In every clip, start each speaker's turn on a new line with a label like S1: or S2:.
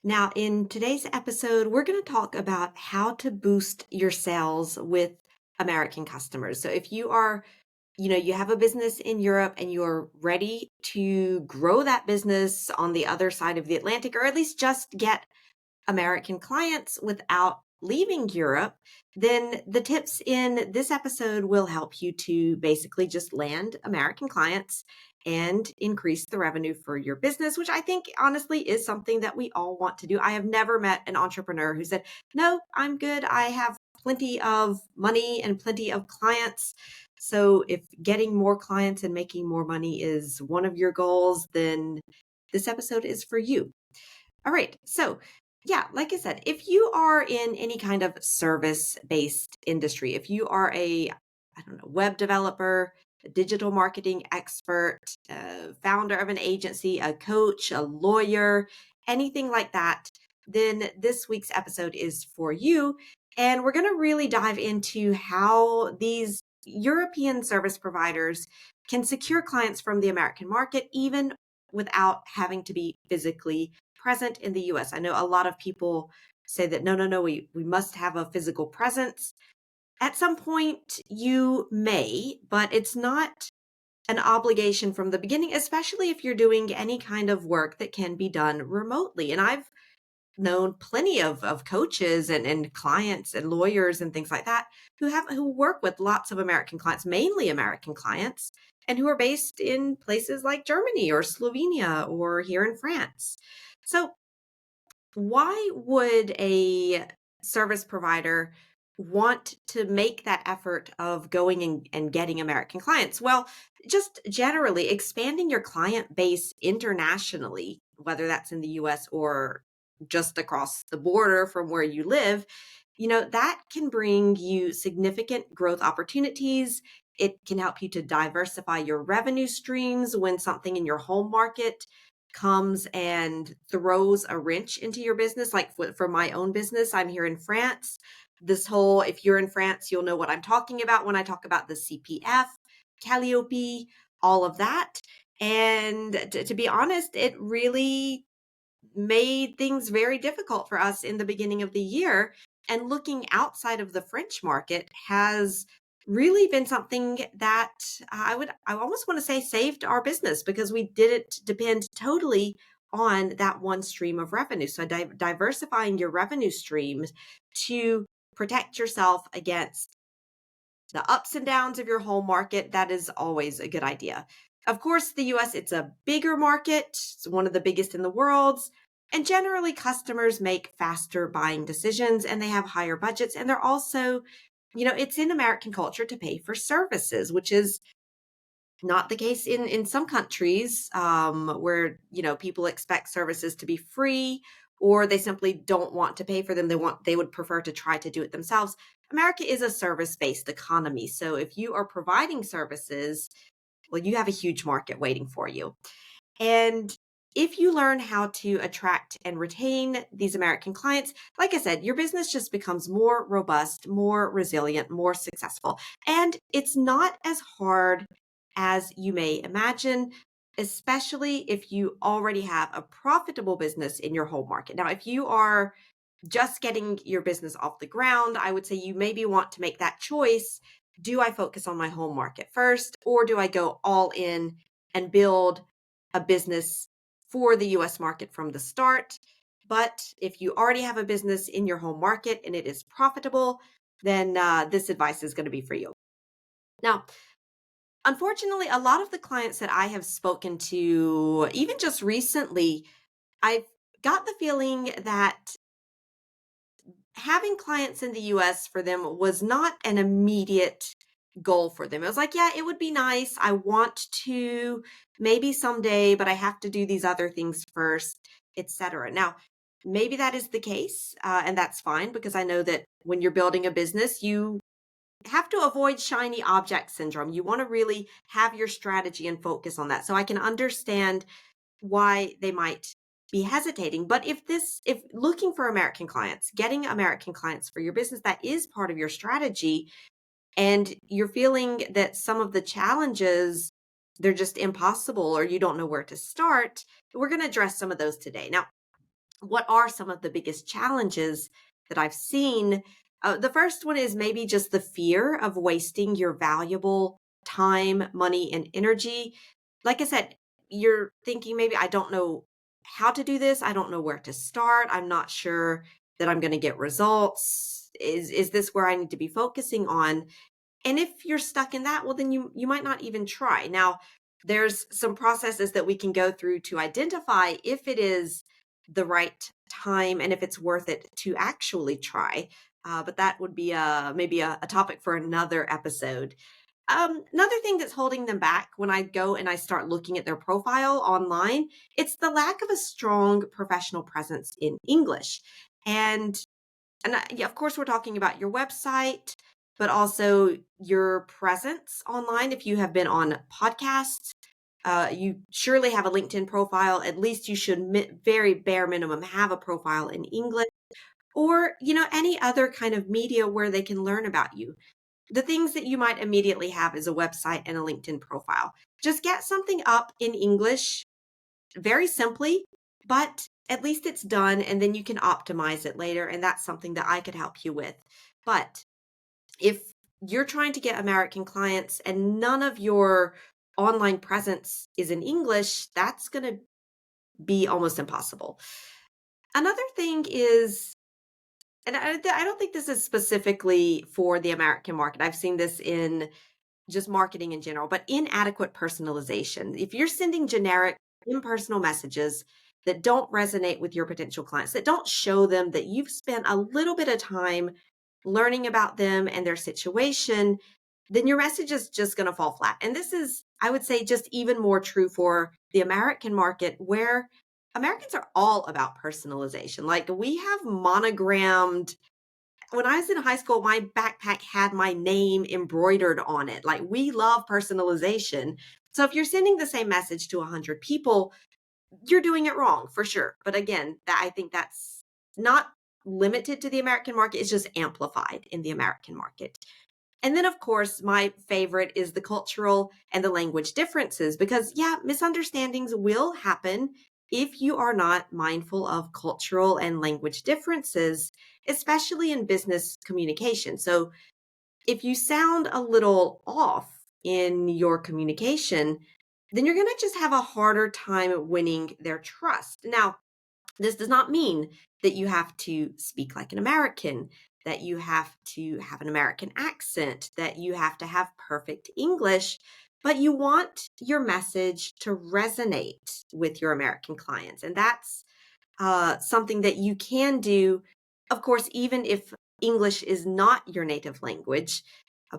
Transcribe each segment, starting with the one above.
S1: Now, in today's episode, we're going to talk about how to boost your sales with American customers. So, if you are, you have a business in Europe and you're ready to grow that business on the other side of the Atlantic, or at least just get American clients without leaving Europe, then the tips in this episode will help you to basically just land American clients and increase the revenue for your business, which I think honestly is something that we all want to do. I have never met an entrepreneur who said, "No, I'm good. I have plenty of money and plenty of clients." So if getting more clients and making more money is one of your goals, then this episode is for you. All right. So, yeah, like I said, if you are in any kind of service based industry, if you are I don't know, web developer, a digital marketing expert, founder of an agency, a coach, a lawyer, anything like that, then this week's episode is for you. And we're going to really dive into how these European service providers can secure clients from the American market, even without having to be physically present in the US. I know a lot of people say that no, no, no, we must have a physical presence. At some point, you may, but it's not an obligation from the beginning, especially if you're doing any kind of work that can be done remotely. And I've known plenty of coaches and clients and lawyers and things like that who work with lots of American clients, mainly American clients, and who are based in places like Germany or Slovenia or here in France. So why would a service provider want to make that effort of going and getting American clients? Well, just generally expanding your client base internationally, whether that's in the US or just across the border from where you live, that can bring you significant growth opportunities. It can help you to diversify your revenue streams when something in your home market comes and throws a wrench into your business. Like for my own business, I'm here in France. If you're in France, you'll know what I'm talking about when I talk about the CPF, Calliope, all of that. And to be honest, it really made things very difficult for us in the beginning of the year. And looking outside of the French market has really been something that I almost want to say saved our business because we didn't depend totally on that one stream of revenue. So diversifying your revenue streams to protect yourself against the ups and downs of your home market, that is always a good idea. Of course, the US, it's a bigger market. It's one of the biggest in the world. And generally, customers make faster buying decisions and they have higher budgets. And they're also, it's in American culture to pay for services, which is not the case in some countries where people expect services to be free or they simply don't want to pay for them. They would prefer to try to do it themselves. America is a service-based economy, so if you are providing services, well, you have a huge market waiting for you. And if you learn how to attract and retain these American clients, like I said, your business just becomes more robust, more resilient, more successful. And it's not as hard as you may imagine, especially if you already have a profitable business in your home market. Now, if you are just getting your business off the ground, I would say you maybe want to make that choice. Do I focus on my home market first, or do I go all in and build a business for the US market from the start? But if you already have a business in your home market and it is profitable, then this advice is going to be for you. Now, unfortunately, a lot of the clients that I have spoken to, even just recently, I've got the feeling that having clients in the US for them was not an immediate goal for them. It was like, yeah, it would be nice. I want to maybe someday, but I have to do these other things first, etc. Now, maybe that is the case, and that's fine because I know that when you're building a business, you have to avoid shiny object syndrome. You want to really have your strategy and focus on that. So I can understand why they might be hesitating. But if looking for American clients, getting American clients for your business, that is part of your strategy, and you're feeling that some of the challenges, they're just impossible or you don't know where to start, we're going to address some of those today. Now, what are some of the biggest challenges that I've seen? The first one is maybe just the fear of wasting your valuable time, money, and energy. Like I said, you're thinking maybe I don't know how to do this. I don't know where to start. I'm not sure that I'm going to get results. Is this where I need to be focusing on? And if you're stuck in that, well, then you might not even try. Now, there's some processes that we can go through to identify if it is the right time and if it's worth it to actually try. But that would be maybe a topic for another episode. Another thing that's holding them back when I go and I start looking at their profile online, it's the lack of a strong professional presence in English. And yeah, of course, we're talking about your website, but also your presence online. If you have been on podcasts, you surely have a LinkedIn profile. At least you should, very bare minimum, have a profile in English, or any other kind of media where they can learn about you. The things that you might immediately have is a website and a LinkedIn profile. Just get something up in English very simply, but at least it's done and then you can optimize it later. And that's something that I could help you with. But if you're trying to get American clients and none of your online presence is in English, that's going to be almost impossible. Another thing is, and I don't think this is specifically for the American market. I've seen this in just marketing in general, but inadequate personalization. If you're sending generic, impersonal messages that don't resonate with your potential clients, that don't show them that you've spent a little bit of time learning about them and their situation, then your message is just going to fall flat. And this is, I would say, just even more true for the American market, where Americans are all about personalization. Like, we have monogrammed, when I was in high school, my backpack had my name embroidered on it. Like, we love personalization. So if you're sending the same message to 100 people, you're doing it wrong for sure. But again, I think that's not limited to the American market. It's just amplified in the American market. And then, of course, my favorite is the cultural and the language differences, because, yeah, misunderstandings will happen if you are not mindful of cultural and language differences, especially in business communication. So, if you sound a little off in your communication, then you're going to just have a harder time winning their trust. Now, this does not mean that you have to speak like an American, that you have to have an American accent, that you have to have perfect English, but you want your message to resonate with your American clients. And that's something that you can do, of course, even if English is not your native language.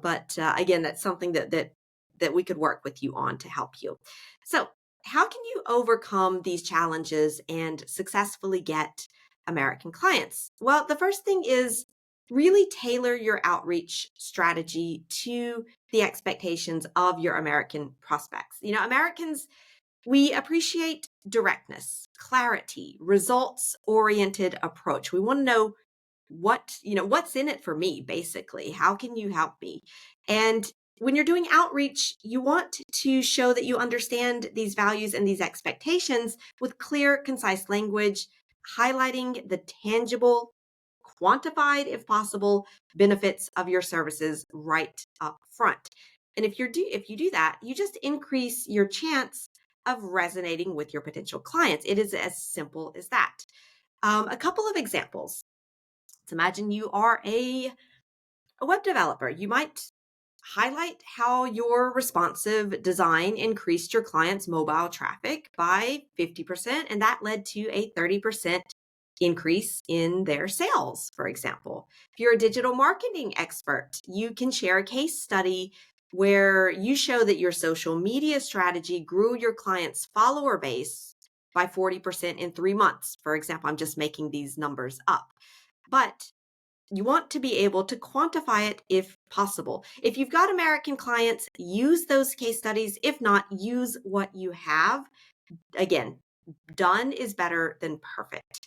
S1: But again, that's something that we could work with you on to help you. So, how can you overcome these challenges and successfully get American clients? Well, the first thing is really tailor your outreach strategy to the expectations of your American prospects. Americans, we appreciate directness, clarity, results oriented approach. We want to know what's in it for me, basically. How can you help me? And when you're doing outreach, you want to show that you understand these values and these expectations with clear, concise language, highlighting the tangible, quantified, if possible, benefits of your services right up front. And if you do that, you just increase your chance of resonating with your potential clients. It is as simple as that. A couple of examples. Let's imagine you are a web developer. You might highlight how your responsive design increased your clients' mobile traffic by 50%, and that led to a 30% increase in their sales, for example. If you're a digital marketing expert, you can share a case study where you show that your social media strategy grew your clients' follower base by 40% in 3 months. For example, I'm just making these numbers up. But you want to be able to quantify it if possible. If you've got American clients, use those case studies. If not, use what you have. Again, done is better than perfect.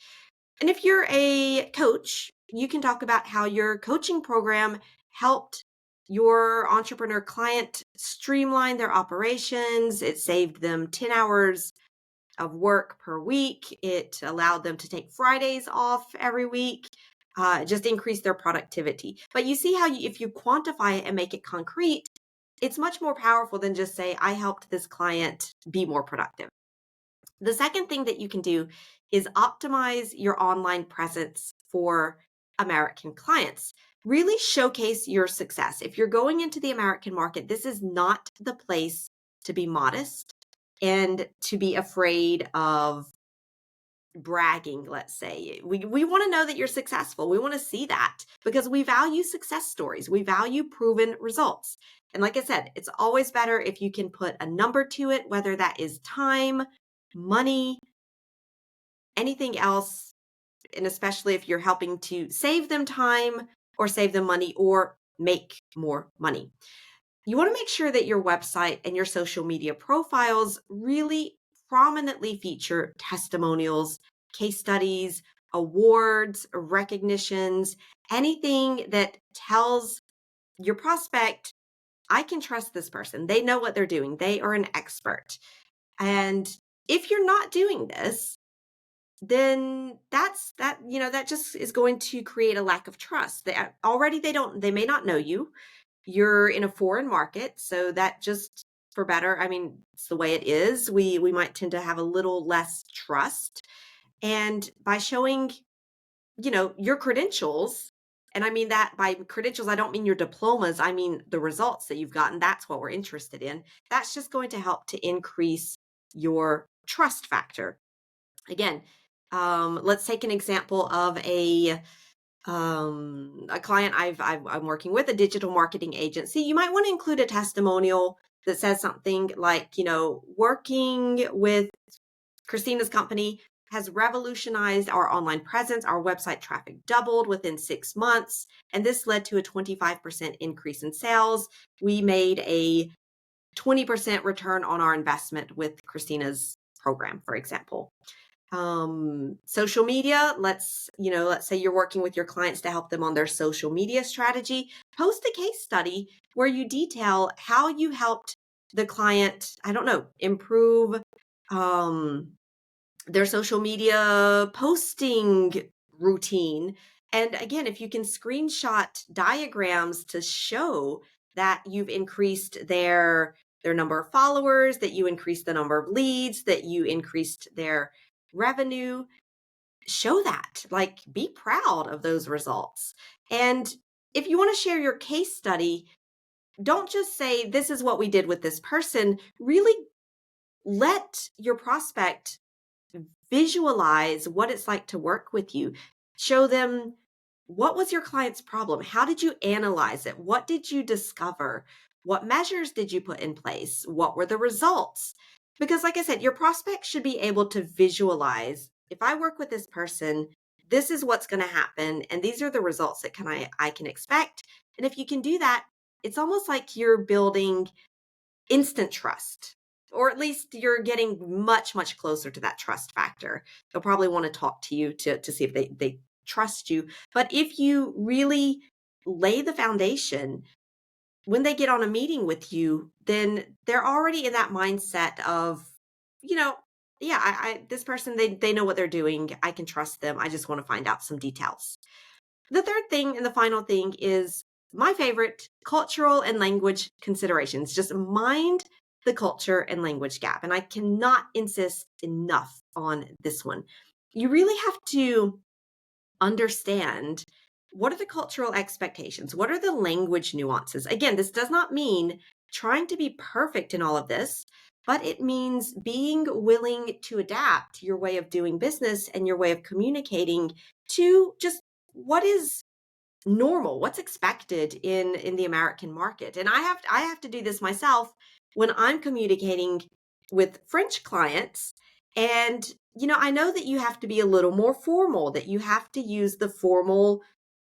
S1: And if you're a coach, you can talk about how your coaching program helped your entrepreneur client streamline their operations. It saved them 10 hours of work per week. It allowed them to take Fridays off every week, just increase their productivity. But you see how if you quantify it and make it concrete, it's much more powerful than just say, I helped this client be more productive. The second thing that you can do is optimize your online presence for American clients. Really showcase your success. If you're going into the American market, this is not the place to be modest and to be afraid of bragging, let's say. We want to know that you're successful. We want to see that because we value success stories. We value proven results. And like I said, it's always better if you can put a number to it, whether that is time, money, anything else, and especially if you're helping to save them time or save them money or make more money. You want to make sure that your website and your social media profiles really prominently feature testimonials, case studies, awards, recognitions, anything that tells your prospect, I can trust this person. They know what they're doing. They are an expert. And if you're not doing this, then that just is going to create a lack of trust. They may not know you. You're in a foreign market, so that just for better, I mean, it's the way it is. We might tend to have a little less trust. And by showing, your credentials, and I mean that by credentials, I don't mean your diplomas, I mean the results that you've gotten. That's what we're interested in. That's just going to help to increase your trust factor. Again, let's take an example of a client I'm working with, a digital marketing agency. You might want to include a testimonial that says something like, working with Christina's company has revolutionized our online presence. Our website traffic doubled within 6 months, and this led to a 25% increase in sales. We made a 20% return on our investment with Christina's program, for example. Social media, let's say you're working with your clients to help them on their social media strategy. Post a case study where you detail how you helped the client, I don't know, improve their social media posting routine. And again, if you can screenshot diagrams to show that you've increased their number of followers, that you increased the number of leads, that you increased their revenue, show that. Like, be proud of those results. And if you want to share your case study, don't just say, this is what we did with this person. Really let your prospect visualize what it's like to work with you. Show them, what was your client's problem? How did you analyze it? What did you discover? What measures did you put in place? What were the results? Because like I said, your prospect should be able to visualize, if I work with this person, this is what's going to happen, and these are the results that I can expect. And if you can do that, it's almost like you're building instant trust, or at least you're getting much, much closer to that trust factor. They'll probably want to talk to you to see if they trust you. But if you really lay the foundation, when they get on a meeting with you, then they're already in that mindset of, yeah, this person, they know what they're doing. I can trust them. I just want to find out some details. The third thing and the final thing is my favorite, cultural and language considerations. Just mind the culture and language gap. And I cannot insist enough on this one. You really have to understand, what are the cultural expectations? What are the language nuances? Again, this does not mean trying to be perfect in all of this, but it means being willing to adapt your way of doing business and your way of communicating to just what is normal, what's expected in the American market. And I have to do this myself when I'm communicating with French clients. And I know that you have to be a little more formal, that you have to use the formal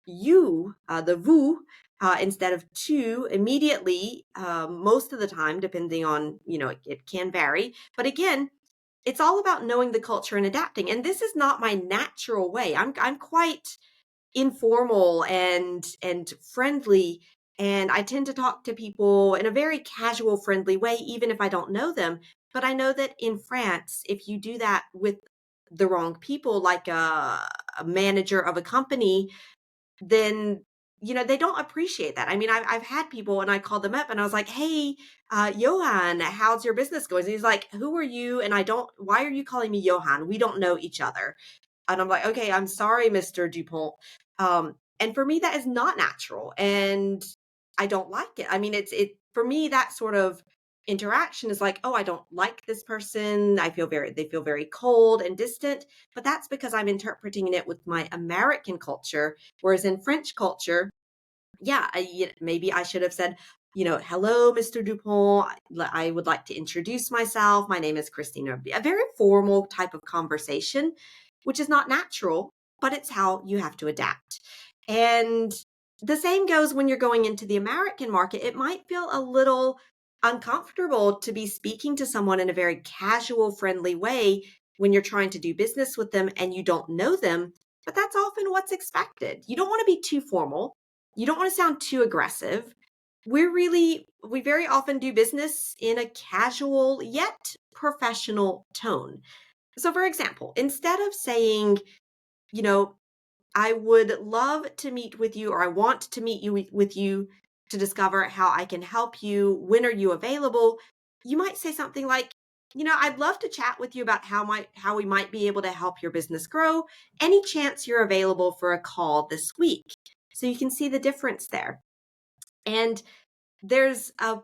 S1: you, the vous, instead of tu immediately, most of the time, depending on, it can vary. But again, it's all about knowing the culture and adapting. And this is not my natural way. I'm quite informal and friendly, and I tend to talk to people in a very casual, friendly way, even if I don't know them. But I know that in France, if you do that with the wrong people, like a manager of a company, then they don't appreciate that. I mean, I've had people and I called them up and I was like, "Hey, Johan, how's your business going?" And he's like, "Who are you? And I don't. Why are you calling me Johan? We don't know each other." And I'm like, "Okay, I'm sorry, Mr. Dupont." And for me, that is not natural, and I don't like it. I mean, it for me that sort of interaction is like, "Oh, I don't like this person. They feel very cold and distant." But that's because I'm interpreting it with my American culture, whereas in French culture, yeah, maybe I should have said, "Hello, Mr. Dupont. I would like to introduce myself. My name is Christina." A very formal type of conversation, which is not natural, but it's how you have to adapt. And the same goes when you're going into the American market. It might feel a little uncomfortable to be speaking to someone in a very casual, friendly way when you're trying to do business with them and you don't know them, but that's often what's expected. You don't want to be too formal. You don't want to sound too aggressive. We very often do business in a casual yet professional tone. So, for example, instead of saying, you know, "I would love to meet with you," or "I want to meet you with you to discover how I can help you. When are you available?" You might say something like, "I'd love to chat with you about how we might be able to help your business grow. Any chance you're available for a call this week?" So you can see the difference there. And there's a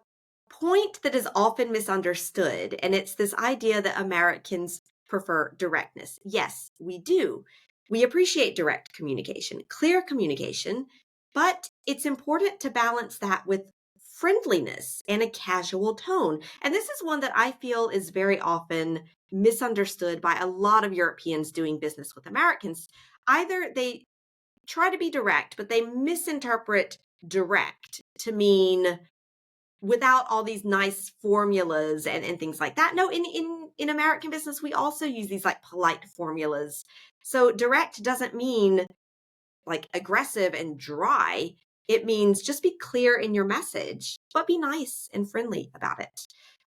S1: point that is often misunderstood, and it's this idea that Americans prefer directness. Yes, we do. We appreciate direct communication, clear communication, but it's important to balance that with friendliness and a casual tone. And this is one that I feel is very often misunderstood by a lot of Europeans doing business with Americans. Either they try to be direct, but they misinterpret direct to mean without all these nice formulas and things like that. No, in American business, we also use these like polite formulas. So direct doesn't mean like aggressive and dry. It means just be clear in your message, but be nice and friendly about it.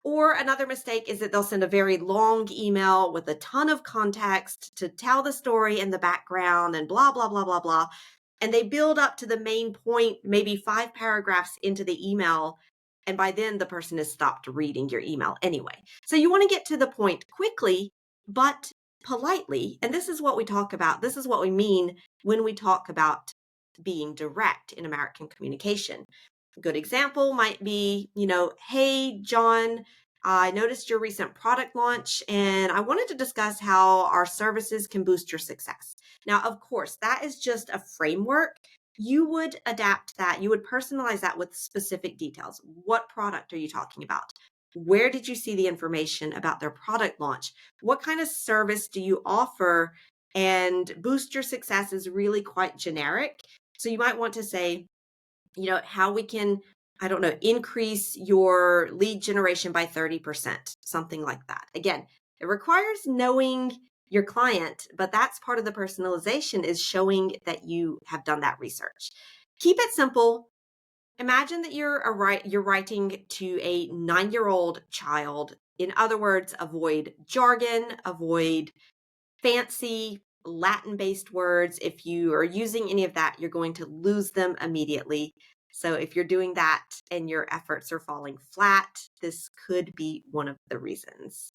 S1: Or another mistake is that they'll send a very long email with a ton of context to tell the story in the background and blah, blah, blah, blah, blah. And they build up to the main point, maybe 5 paragraphs into the email. And by then, the person has stopped reading your email anyway. So you want to get to the point quickly, but politely. And this is what we talk about. This is what we mean when we talk about being direct in American communication. A good example might be, "Hey, John, I noticed your recent product launch and I wanted to discuss how our services can boost your success." Now, of course, that is just a framework. You would adapt that, you would personalize that with specific details. What product are you talking about? Where did you see the information about their product launch? What kind of service do you offer? And boost your success is really quite generic. So you might want to say, how we can, I don't know, increase your lead generation by 30%, something like that. Again, it requires knowing your client, but that's part of the personalization, is showing that you have done that research. Keep it simple. Imagine that you're writing to a 9-year-old child. In other words, avoid jargon, avoid fancy Latin based words. If you are using any of that, you're going to lose them immediately. So if you're doing that and your efforts are falling flat, this could be one of the reasons.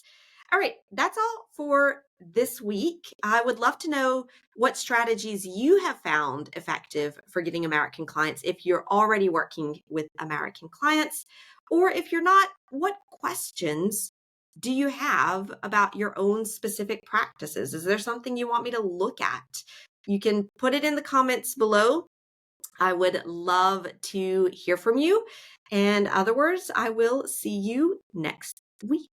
S1: All right, that's all for this week. I would love to know what strategies you have found effective for getting American clients if you're already working with American clients, or if you're not, what questions do you have about your own specific practices? Is there something you want me to look at? You can put it in the comments below. I would love to hear from you. And otherwise, I will see you next week.